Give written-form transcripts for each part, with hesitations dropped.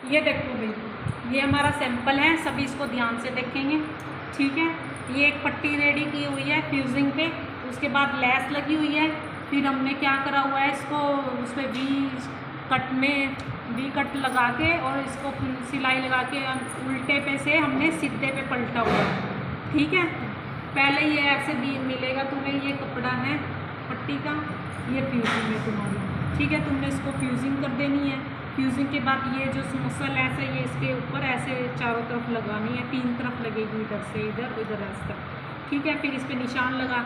ये देखो भाई, ये हमारा सैंपल है, सभी इसको ध्यान से देखेंगे। ठीक है, ये एक पट्टी रेडी की हुई है फ्यूजिंग पे, उसके बाद लेस लगी हुई है। फिर हमने क्या करा हुआ है, इसको उस पर वी कट लगा के और इसको सिलाई लगा के उल्टे पे से हमने सीधे पे पलटा हुआ है। ठीक है, पहले ये ऐसे भी मिलेगा तुम्हें, ये कपड़ा है पट्टी का, ये फ्यूजिंग है तुम्हारी। ठीक है, तुमने इसको फ्यूजिंग कर देनी है। फ्यूजिंग के बाद ये जो समोसा लेस है, ये इसके ऊपर ऐसे चारों तरफ लगानी है, 3 तरफ लगेगी, इधर से इधर, इधर ऐसे। ठीक है, फिर इस पर निशान लगा।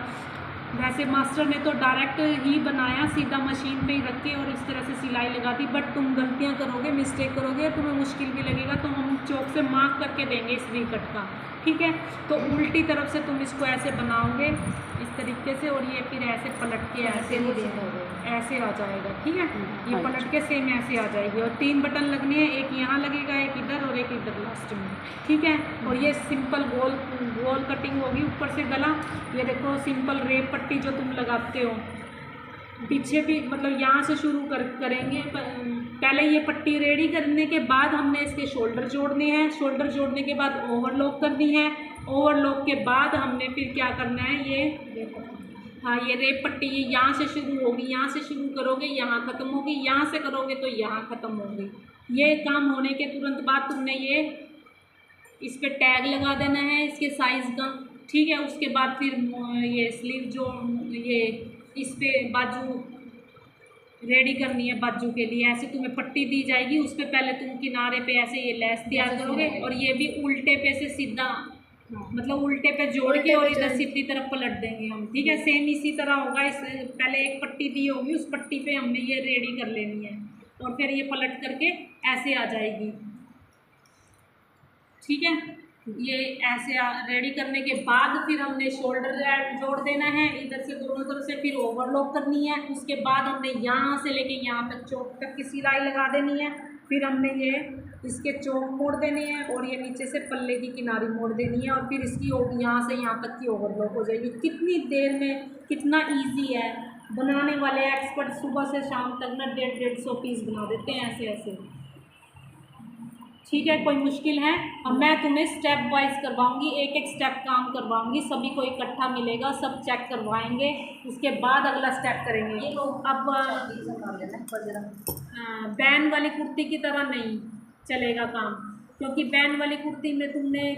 वैसे मास्टर ने तो डायरेक्ट ही बनाया, सीधा मशीन पे ही रख के और इस तरह से सिलाई लगा दी, बट तुम गलतियां करोगे, मिस्टेक करोगे, तुम्हें मुश्किल भी लगेगा, तो हम चौक से मार्क करके देंगे इस वी कट का। ठीक है, तो उल्टी तरफ से तुम इसको ऐसे बनाओगे इस तरीके से, और ये फिर ऐसे पलट के ऐसे आ जाएगा। ठीक है, ये पलट के सेम ऐसे आ जाएगी, और 3 बटन लगने हैं, एक यहाँ लगेगा, एक इधर और एक इधर लास्ट में। ठीक है, और ये सिंपल गोल कटिंग होगी ऊपर से गला। ये देखो सिंपल रेप पट्टी जो तुम लगाते हो, पीछे भी मतलब यहाँ से शुरू करेंगे। पहले ये पट्टी रेडी करने के बाद हमने इसके शोल्डर जोड़ने हैं, शोल्डर जोड़ने के बाद ओवरलॉक करनी है, ओवरलॉक के बाद हमने फिर क्या करना है, ये देखो, हाँ, ये रेप पट्टी ये यहाँ से शुरू होगी, यहाँ से शुरू करोगे यहाँ ख़त्म होगी, यहाँ से करोगे तो यहाँ ख़त्म होगी। ये काम होने के तुरंत बाद तुमने ये इस पर टैग लगा देना है इसके साइज़ का। ठीक है, उसके बाद फिर ये स्लीव जो ये इस पे बाजू रेडी करनी है, बाजू के लिए ऐसे तुम्हें पट्टी दी जाएगी, उस पर पहले तुम किनारे पे ऐसे ये लेस तैयार करोगे, और ये भी उल्टे पे से सीधा, मतलब उल्टे पे जोड़ के और इधर सीधी तरफ पलट देंगे हम। ठीक है, सेम इसी तरह होगा। इस पहले एक पट्टी दी होगी, उस पट्टी पे हमने ये रेडी कर लेनी है, और फिर ये पलट करके ऐसे आ जाएगी। ठीक है, ये ऐसे रेडी करने के बाद फिर हमने शोल्डर जोड़ देना है इधर से दोनों तरफ से, फिर ओवरलॉक करनी है। उसके बाद हमने यहाँ से लेके यहाँ तक चौक तक की सिलाई लगा देनी है। फिर हमने ये इसके चौक मोड़ देने हैं, और ये नीचे से पल्ले की किनारी मोड़ देनी है, और फिर इसकी यहाँ से यहाँ तक की ओवरलॉक हो जाएगी। कितनी देर में, कितना ईजी है, बनाने वाले एक्सपर्ट सुबह से शाम तक ना 150-150 पीस बना देते हैं ऐसे ऐसे। ठीक है, कोई मुश्किल है? अब मैं तुम्हें स्टेप वाइज करवाऊंगी, एक एक स्टेप काम करवाऊंगी, सभी को इकट्ठा मिलेगा, सब चेक करवाएंगे, उसके बाद अगला स्टेप करेंगे। अब बैन वाली कुर्ती की तरह नहीं चलेगा काम, क्योंकि बैन वाली कुर्ती में तुमने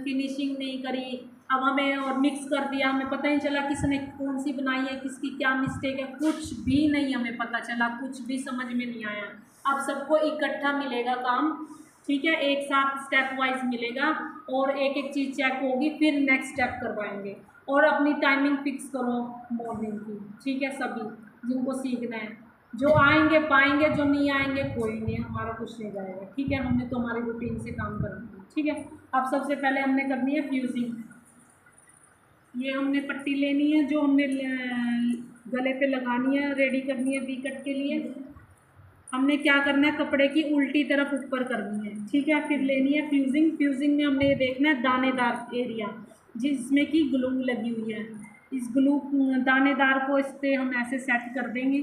फिनिशिंग नहीं करी, अब हमें और मिक्स कर दिया, हमें पता ही चला किसने कौन सी बनाई है, किसकी क्या मिस्टेक है, कुछ भी नहीं हमें पता चला, कुछ भी समझ में नहीं आया। अब सबको इकट्ठा मिलेगा काम। ठीक है, एक साथ स्टेप वाइज मिलेगा, और एक एक चीज़ चेक होगी, फिर नेक्स्ट स्टेप करवाएंगे। और अपनी टाइमिंग फिक्स करो मॉर्निंग की। ठीक है, सभी जिनको सीखना है, जो आएंगे पाएंगे, जो नहीं आएंगे कोई नहीं, हमारा कुछ नहीं जाएगा। ठीक है, हमने तो हमारी रूटीन से काम करना है। ठीक है, अब सबसे पहले हमने करनी है फ्यूजिंग। ये हमने पट्टी लेनी है जो हमने गले पे लगानी है, रेडी करनी है वी कट के लिए। हमने क्या करना है, कपड़े की उल्टी तरफ ऊपर करनी है। ठीक है, फिर लेनी है फ्यूजिंग। फ्यूजिंग में हमने ये देखना है दानेदार एरिया जिसमें कि ग्लू लगी हुई है, इस ग्लू दानेदार को इस पर हम ऐसे सेट कर देंगे,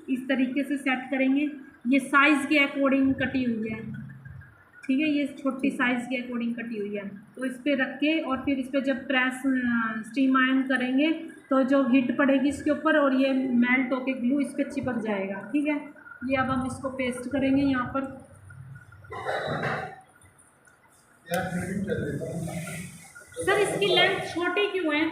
इस तरीके से सेट करेंगे। ये साइज़ के अकॉर्डिंग कटी हुई है। ठीक है, ये छोटी साइज़ के अकॉर्डिंग कटी हुई है, तो इस पर रख के और फिर इस पर जब प्रेस स्टीम आयन करेंगे तो जो हीट पड़ेगी इसके ऊपर, और ये मेल्ट होके ग्लू इस पर चिपक जाएगा। ठीक है, ये अब हम इसको पेस्ट करेंगे यहाँ पर। सर इसकी लेंथ छोटी क्यों है?